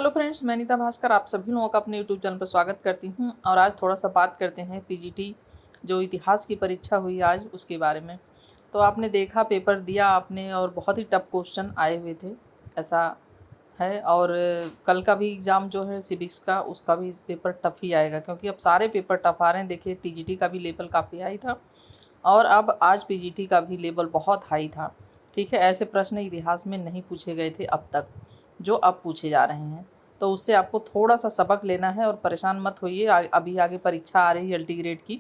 Hello friends, मैं नीता भास्कर आप सभी लोगों का अपने यूट्यूब चैनल पर स्वागत करती हूं। और आज थोड़ा सा बात करते हैं पीजीटी जो इतिहास की परीक्षा हुई आज उसके बारे में। तो आपने देखा, पेपर दिया आपने और बहुत ही टफ क्वेश्चन आए हुए थे, ऐसा है। और कल का भी एग्ज़ाम जो है सिविक्स का, उसका भी पेपर टफ ही आएगा, क्योंकि अब सारे पेपर टफ आ रहे हैं। देखिए, टीजीटी का भी लेवल काफ़ी हाई था और अब आज पीजीटी का भी लेवल बहुत हाई था। ठीक है, ऐसे प्रश्न इतिहास में नहीं पूछे गए थे अब तक, जो अब पूछे जा रहे हैं। तो उससे आपको थोड़ा सा सबक लेना है और परेशान मत होइए। अभी आगे परीक्षा आ रही है एलटी ग्रेड की,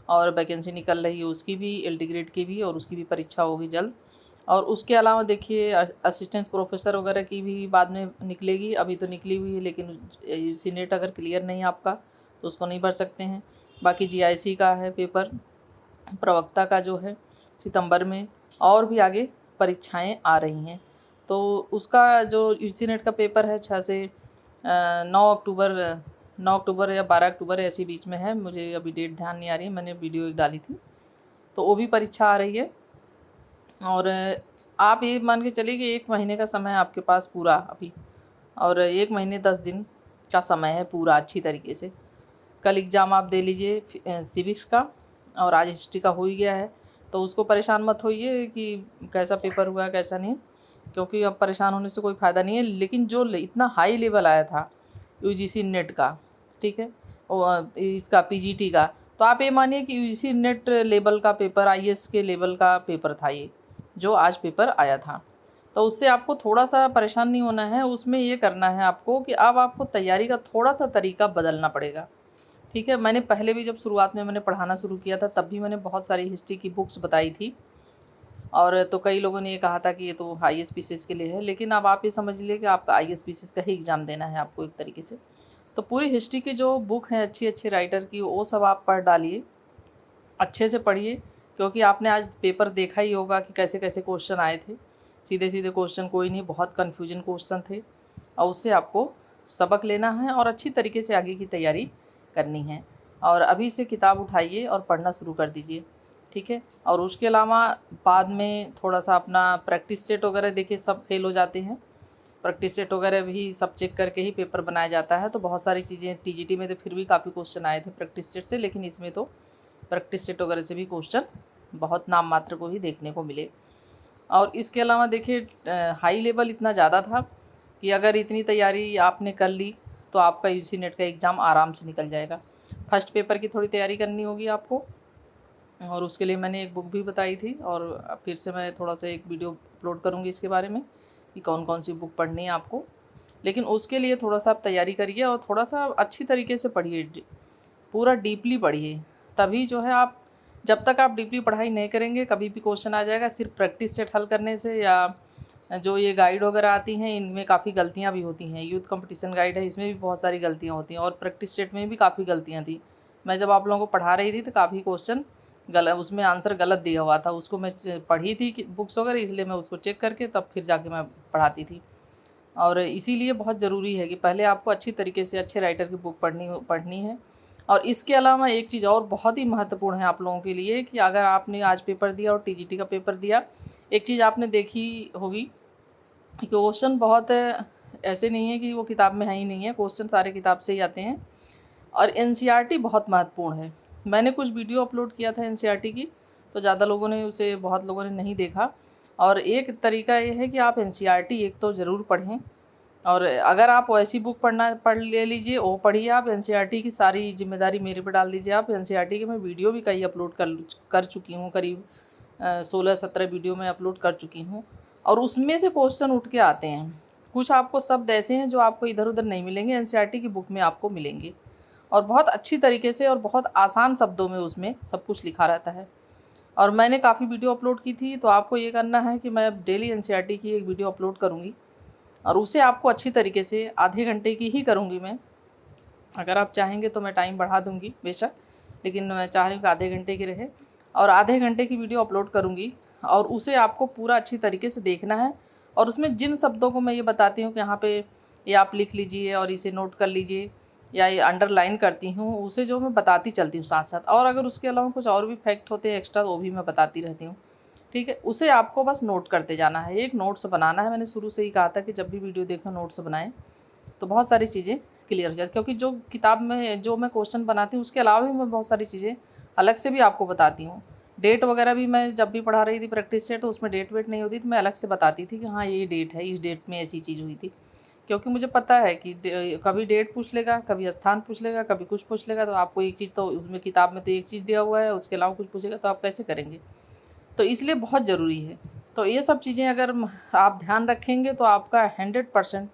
और वैकेंसी निकल रही है उसकी भी, एलटी ग्रेड की भी, और उसकी भी परीक्षा होगी जल्द। और उसके अलावा देखिए, असिस्टेंट प्रोफेसर वगैरह की भी बाद में निकलेगी। अभी तो निकली हुई है, लेकिन यूसी नेट अगर क्लियर नहीं है आपका तो उसको नहीं भर सकते हैं। बाकी जीआईसी का है पेपर, प्रवक्ता का जो है सितंबर में, और भी आगे परीक्षाएं आ रही हैं। तो उसका जो यूजी नेट का पेपर है 6 से 9 अक्टूबर या 12 अक्टूबर ऐसी बीच में है, मुझे अभी डेट ध्यान नहीं आ रही है, मैंने वीडियो एक डाली थी। तो वो भी परीक्षा आ रही है। और आप ये मान के चलिए कि 1 महीने का समय है आपके पास पूरा अभी, और 1 महीने 10 दिन का समय है पूरा अच्छी तरीके से। कल एग्ज़ाम आप दे लीजिए सिविक्स का, और आज हिस्ट्री का हो ही गया है। तो उसको परेशान मत होइए कि कैसा पेपर हुआ कैसा नहीं, क्योंकि अब परेशान होने से कोई फ़ायदा नहीं है। लेकिन जो इतना हाई लेवल आया था यूजीसी नेट का, ठीक है, और इसका पीजीटी का, तो आप ये मानिए कि यूजीसी नेट लेवल का पेपर, आईएएस के लेवल का पेपर था ये, जो आज पेपर आया था। तो उससे आपको थोड़ा सा परेशान नहीं होना है। उसमें ये करना है आपको कि अब आपको तैयारी का थोड़ा सा तरीका बदलना पड़ेगा। ठीक है, मैंने पहले भी जब शुरुआत में मैंने पढ़ाना शुरू किया था, तब भी मैंने बहुत सारी हिस्ट्री की बुक्स बताई थी, और तो कई लोगों ने ये कहा था कि ये तो IAS-PCS के लिए है। लेकिन अब आप ये समझ लीजिए कि आपका IAS-PCS का ही एग्ज़ाम देना है आपको एक तरीके से। तो पूरी हिस्ट्री की जो बुक है अच्छी अच्छी राइटर की, वो सब आप पढ़ डालिए, अच्छे से पढ़िए। क्योंकि आपने आज पेपर देखा ही होगा कि कैसे कैसे क्वेश्चन आए थे। सीधे सीधे क्वेश्चन कोई नहीं, बहुत कन्फ्यूजन क्वेश्चन थे, और उससे आपको सबक लेना है और अच्छी तरीके से आगे की तैयारी करनी है। और अभी से किताब उठाइए और पढ़ना शुरू कर दीजिए, ठीक है। और उसके अलावा बाद में थोड़ा सा अपना प्रैक्टिस सेट वगैरह, देखिए सब फेल हो जाते हैं, प्रैक्टिस सेट वगैरह भी सब चेक करके ही पेपर बनाया जाता है। तो बहुत सारी चीज़ें टीजीटी में तो फिर भी काफ़ी क्वेश्चन आए थे प्रैक्टिस सेट से, लेकिन इसमें तो प्रैक्टिस सेट वगैरह से भी क्वेश्चन बहुत नाम मात्र को ही देखने को मिले। और इसके अलावा देखिए, हाई लेवल इतना ज़्यादा था कि अगर इतनी तैयारी आपने कर ली तो आपका यूजी नेट का एग्ज़ाम आराम से निकल जाएगा। फर्स्ट पेपर की थोड़ी तैयारी करनी होगी आपको, और उसके लिए मैंने एक बुक भी बताई थी, और फिर से मैं थोड़ा सा एक वीडियो अपलोड करूँगी इसके बारे में कि कौन कौन सी बुक पढ़नी है आपको। लेकिन उसके लिए थोड़ा सा आप तैयारी करिए और थोड़ा सा अच्छी तरीके से पढ़िए, पूरा डीपली पढ़िए। तभी जो है आप, जब तक आप डीपली पढ़ाई नहीं करेंगे कभी भी क्वेश्चन आ जाएगा सिर्फ प्रैक्टिस सेट हल करने से, या जो ये गाइड वगैरह आती हैं इनमें काफ़ी गलतियाँ भी होती हैं। यूथ कंपटीशन गाइड है, इसमें भी बहुत सारी गलतियाँ होती हैं, और प्रैक्टिस सेट में भी काफ़ी गलतियाँ थी। मैं जब आप लोगों को पढ़ा रही थी तो काफ़ी क्वेश्चन उसमें आंसर गलत दिया हुआ था। उसको मैं पढ़ी थी कि बुक्स वगैरह, इसलिए मैं उसको चेक करके तब फिर जाके मैं पढ़ाती थी। और इसीलिए बहुत ज़रूरी है कि पहले आपको अच्छी तरीके से अच्छे राइटर की बुक पढ़नी है। और इसके अलावा एक चीज़ और बहुत ही महत्वपूर्ण है आप लोगों के लिए, कि अगर आपने आज पेपर दिया और टीजीटी का पेपर दिया, एक चीज़ आपने देखी होगी कि क्वेश्चन बहुत ऐसे नहीं है कि वो किताब में है ही नहीं है, क्वेश्चन सारे किताब से ही आते हैं। और एनसीईआरटी बहुत महत्वपूर्ण है। मैंने कुछ वीडियो अपलोड किया था एनसीईआरटी की, तो ज़्यादा लोगों ने उसे, बहुत लोगों ने नहीं देखा। और एक तरीका ये है कि आप एनसीईआरटी एक तो ज़रूर पढ़ें, और अगर आप वैसी बुक पढ़ ले लीजिए, वो पढ़िए आप। एनसीईआरटी की सारी जिम्मेदारी मेरे पे डाल दीजिए आप। एनसीईआरटी के मैं वीडियो भी कई अपलोड कर चुकी हूँ, करीब 16-17 वीडियो मैं अपलोड कर चुकी हूँ, और उसमें से क्वेश्चन उठ के आते हैं। कुछ आपको शब्द ऐसे हैं जो आपको इधर उधर नहीं मिलेंगे, एनसीईआरटी की बुक में आपको मिलेंगे, और बहुत अच्छी तरीके से और बहुत आसान शब्दों में उसमें सब कुछ लिखा रहता है। और मैंने काफ़ी वीडियो अपलोड की थी, तो आपको ये करना है कि मैं अब डेली एनसीईआरटी की एक वीडियो अपलोड करूँगी, और उसे आपको अच्छी तरीके से, आधे घंटे की ही करूँगी मैं। अगर आप चाहेंगे तो मैं टाइम बढ़ा दूँगी बेशक, लेकिन मैं चाह रही हूँ कि आधे घंटे की रहे, और आधे घंटे की वीडियो अपलोड करूँगी। और उसे आपको पूरा अच्छी तरीके से देखना है, और उसमें जिन शब्दों को मैं ये बताती हूँ कि यहाँ पे ये आप लिख लीजिए और इसे नोट कर लीजिए, या ये अंडरलाइन करती हूँ, उसे जो मैं बताती चलती हूँ साथ साथ। और अगर उसके अलावा कुछ और भी फैक्ट होते हैं एक्स्ट्रा, वो भी मैं बताती रहती हूँ, ठीक है। उसे आपको बस नोट करते जाना है, एक नोट्स बनाना है। मैंने शुरू से ही कहा था कि जब भी वीडियो देखो नोट्स बनाएं, तो बहुत सारी चीज़ें क्लियर हो जाती, क्योंकि जो किताब में जो मैं क्वेश्चन बनाती हूँ उसके अलावा भी मैं बहुत सारी चीज़ें अलग से भी आपको बताती हूँ। डेट वगैरह भी मैं जब भी पढ़ा रही थी प्रैक्टिस से, तो उसमें डेट वेट नहीं होती तो मैं अलग से बताती थी कि हाँ ये डेट है, इस डेट में ऐसी चीज़ हुई थी। क्योंकि मुझे पता है कि कभी डेट पूछ लेगा, कभी स्थान पूछ लेगा, कभी कुछ पूछ लेगा, तो आपको एक चीज़ तो उसमें किताब में तो एक चीज़ दिया हुआ है, उसके अलावा कुछ पूछेगा तो आप कैसे करेंगे। तो इसलिए बहुत ज़रूरी है। तो ये सब चीज़ें अगर आप ध्यान रखेंगे तो आपका 100%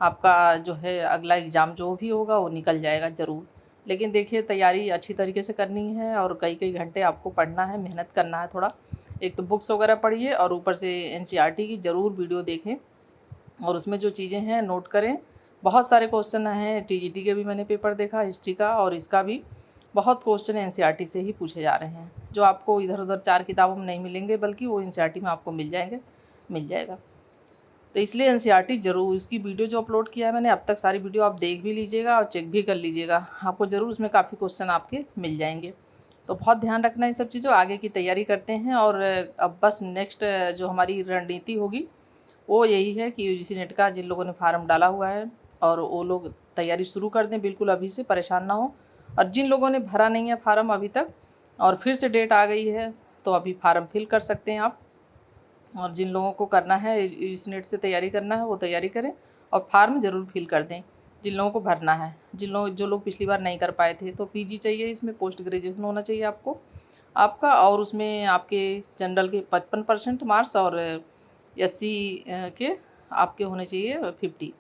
आपका जो है अगला एग्ज़ाम जो भी होगा वो निकल जाएगा ज़रूर। लेकिन देखिए तैयारी अच्छी तरीके से करनी है और कई-कई घंटे आपको पढ़ना है, मेहनत करना है थोड़ा। एक तो बुक्स वगैरह पढ़िए और ऊपर से एनसीईआरटी की ज़रूर वीडियो देखें और उसमें जो चीज़ें हैं नोट करें। बहुत सारे क्वेश्चन हैं, टीजीटी के भी मैंने पेपर देखा, हिस्ट्री का, और इसका भी बहुत क्वेश्चन एनसीईआरटी से ही पूछे जा रहे हैं, जो आपको इधर उधर 4 किताबों में नहीं मिलेंगे, बल्कि वो एनसीईआरटी में आपको मिल जाएगा। तो इसलिए एनसीईआरटी ज़रूर, इसकी वीडियो जो अपलोड किया है मैंने अब तक, सारी वीडियो आप देख भी लीजिएगा और चेक भी कर लीजिएगा, आपको ज़रूर उसमें काफ़ी क्वेश्चन आपके मिल जाएंगे। तो बहुत ध्यान रखना इन सब चीज़ों, आगे की तैयारी करते हैं। और अब बस नेक्स्ट जो हमारी रणनीति होगी वो यही है कि यूजीसी नेट का जिन लोगों ने फार्म डाला हुआ है और वो लोग तैयारी शुरू कर दें, बिल्कुल अभी से परेशान ना हो। और जिन लोगों ने भरा नहीं है फार्म अभी तक और फिर से डेट आ गई है, तो अभी फार्म फिल कर सकते हैं आप। और जिन लोगों को करना है, यूजीसी नेट से तैयारी करना है, वो तैयारी करें और फार्म ज़रूर फिल कर दें जिन लोगों को भरना है। जो लोग पिछली बार नहीं कर पाए थे, तो पीजी चाहिए, इसमें पोस्ट ग्रेजुएशन होना चाहिए आपका, और उसमें आपके जनरल के 55% मार्क्स और एससी के आपके होने चाहिए 50।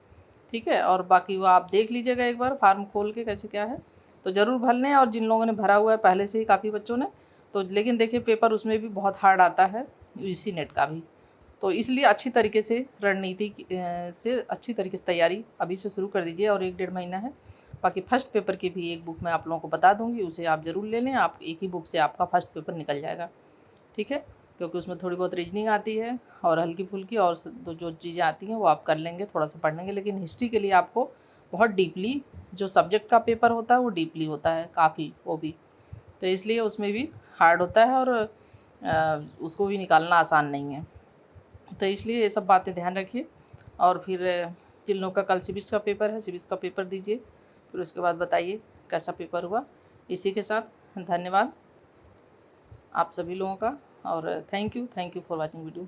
ठीक है, और बाकी वो आप देख लीजिएगा एक बार फार्म खोल के कैसे क्या है, तो ज़रूर भर लें। और जिन लोगों ने भरा हुआ है पहले से ही काफ़ी बच्चों ने, तो लेकिन देखिए पेपर उसमें भी बहुत हार्ड आता है, यूजीसी नेट का भी। तो इसलिए अच्छी तरीके से रणनीति से अच्छी तरीके से तैयारी अभी से शुरू कर दीजिए, और 1-1.5 महीना है। बाकी फर्स्ट पेपर की भी एक बुक मैं आप लोगों को बता दूंगी, उसे आप ज़रूर ले लें, आप एक ही बुक से आपका फर्स्ट पेपर निकल जाएगा। ठीक है, क्योंकि उसमें थोड़ी बहुत रीजनिंग आती है और हल्की फुल्की, और तो जो चीज़ें आती हैं वो आप कर लेंगे, थोड़ा सा पढ़ लेंगे। लेकिन हिस्ट्री के लिए आपको बहुत डीपली, जो सब्जेक्ट का पेपर होता है वो डीपली होता है काफ़ी, वो भी तो इसलिए उसमें भी हार्ड होता है और उसको भी निकालना आसान नहीं है। तो इसलिए ये सब बातें ध्यान रखिए। और फिर जिन लोगों का कल सिविक्स का पेपर है, सिविक्स का पेपर दीजिए, फिर उसके बाद बताइए कैसा पेपर हुआ। इसी के साथ धन्यवाद आप सभी लोगों का, और thank you for watching video.